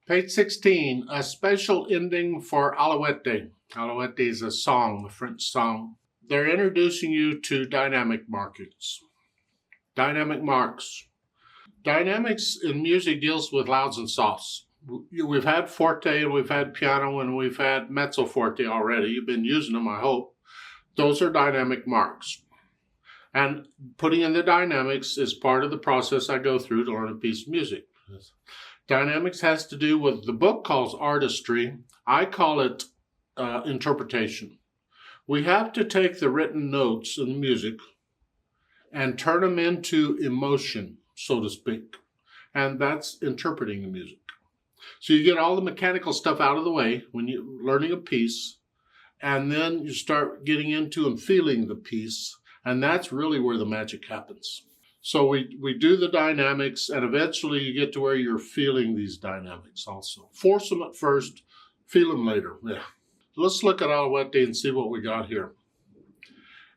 Page 16, a special ending for Alouette. Alouette is a song, a French song. They're introducing you to dynamic markers. Dynamic marks. Dynamics in music deals with louds and softs. We've had forte and we've had piano and we've had mezzo forte already. You've been using them, I hope. Those are dynamic marks. And putting in the dynamics is part of the process I go through to learn a piece of music. Dynamics has to do with, the book calls artistry. I call it interpretation. We have to take the written notes in music and turn them into emotion, so to speak. And that's interpreting the music. So you get all the mechanical stuff out of the way when you're learning a piece, and then you start getting into and feeling the piece, and that's really where the magic happens. So we do the dynamics, and eventually you get to where you're feeling these dynamics also. Force them at first, feel them later. Yeah. Let's look at Alouette and see what we got here.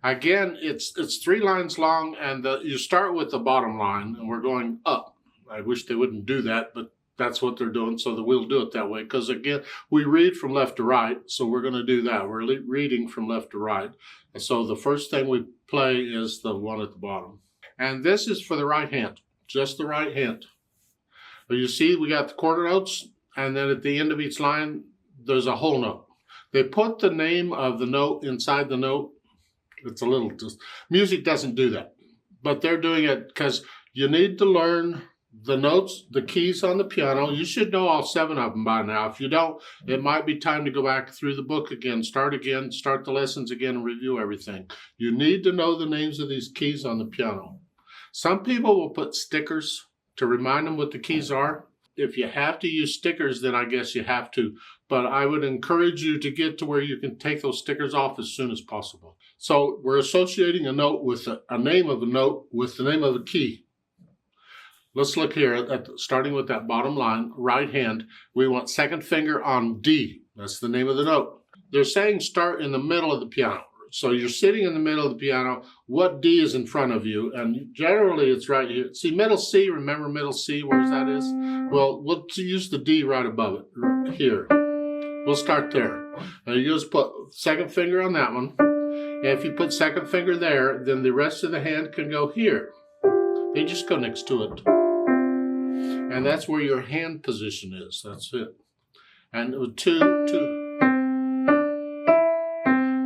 Again, it's 3 lines long, and you start with the bottom line, and we're going up. I wish they wouldn't do that, but that's what they're doing, so that we'll do it that way. Because again, we read from left to right, so we're going to do that. We're reading from left to right. And so the first thing we play is the one at the bottom. And this is for the right hand, just the right hand. But you see, we got the quarter notes, and then at the end of each line, there's a whole note. They put the name of the note inside the note. It's a little, music doesn't do that. But they're doing it because you need to learn the notes, the keys on the piano. You should know all 7 of them by now. If you don't, it might be time to go back through the book again, start the lessons again, and review everything. You need to know the names of these keys on the piano. Some people will put stickers to remind them what the keys are. If you have to use stickers, then I guess you have to. But I would encourage you to get to where you can take those stickers off as soon as possible. So we're associating a note with a name of a note with the name of a key. Let's look here, starting with that bottom line, right hand. We want second finger on D. That's the name of the note. They're saying start in the middle of the piano. So you're sitting in the middle of the piano. What D is in front of you? And generally it's right here. See, middle C, remember middle C, where that is? Well, we'll use the D right above it, right here. We'll start there. Now you just put second finger on that one. And if you put second finger there, then the rest of the hand can go here. They just go next to it. And that's where your hand position is. That's it. And 2.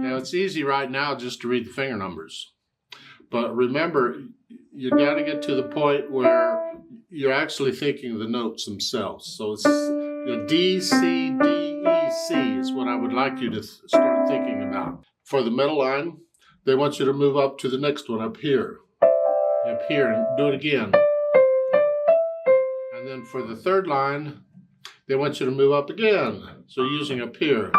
Now it's easy right now just to read the finger numbers. But remember, you got to get to the point where you're actually thinking of the notes themselves. So it's D, C, D, E, C is what I would like you to start thinking about. For the middle line, they want you to move up to the next one, up here, and do it again. And then for the third line, they want you to move up again. So using up here.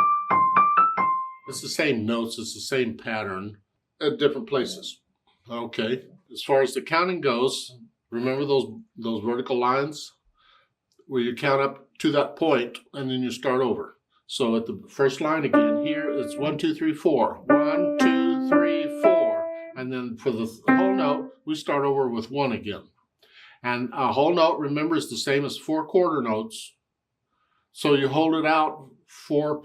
It's the same notes, it's the same pattern at different places. Okay, as far as the counting goes, remember those vertical lines where you count up to that point and then you start over. So at the first line again here, it's 1, 2, 3, 4. 1, 2, 3, 4. And then for the whole note, we start over with 1 again. And a whole note, remember, is the same as 4 quarter notes. So you hold it out 4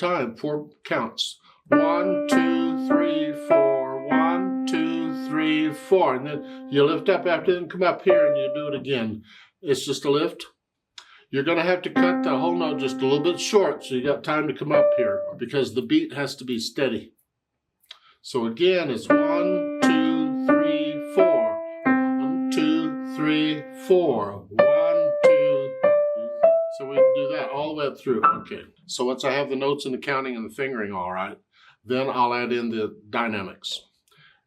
counts. 1, 2, 3, 4. 1, 2, 3, 4. And then you lift up after that and come up here and you do it again. It's just a lift. You're going to have to cut the whole note just a little bit short so you got time to come up here because the beat has to be steady. So again, it's 1, 2, 3, 4. 1, 2, 3, 4. 1, 2. So we do that all the way through. Okay. So once I have the notes and the counting and the fingering all right, then I'll add in the dynamics.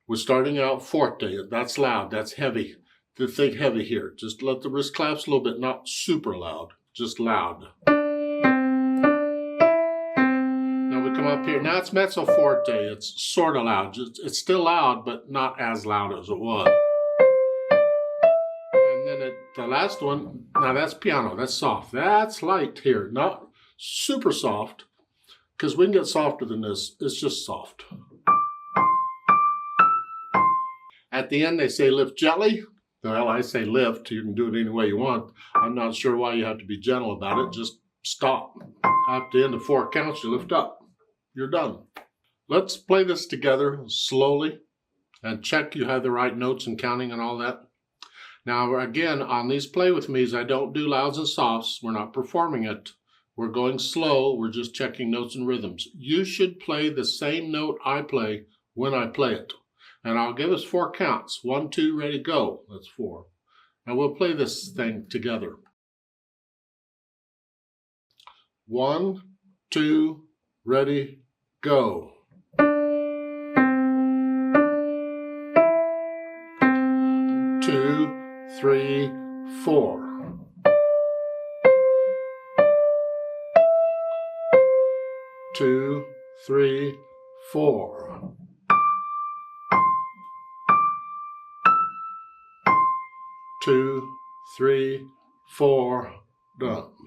We're starting out forte. That's loud. That's heavy. Think heavy here. Just let the wrist claps a little bit, not super loud, just loud. Now we come up here. Now it's mezzo forte. It's sort of loud. It's still loud, but not as loud as it was. And then the last one, now that's piano. That's soft. That's light here. Not super soft, because we can get softer than this. It's just soft. At the end, they say lift gently. Well, I say lift. You can do it any way you want. I'm not sure why you have to be gentle about it. Just stop. At the end of 4 counts, you lift up. You're done. Let's play this together slowly and check you have the right notes and counting and all that. Now, again, on these play with me's, I don't do louds and softs. We're not performing it. We're going slow. We're just checking notes and rhythms. You should play the same note I play when I play it. And I'll give us 4 counts. 1, 2, ready, go. That's 4. And we'll play this thing together. 1, 2, ready, go. 2, 3, 4. 2, 3, 4. 2, 3, 4. Done.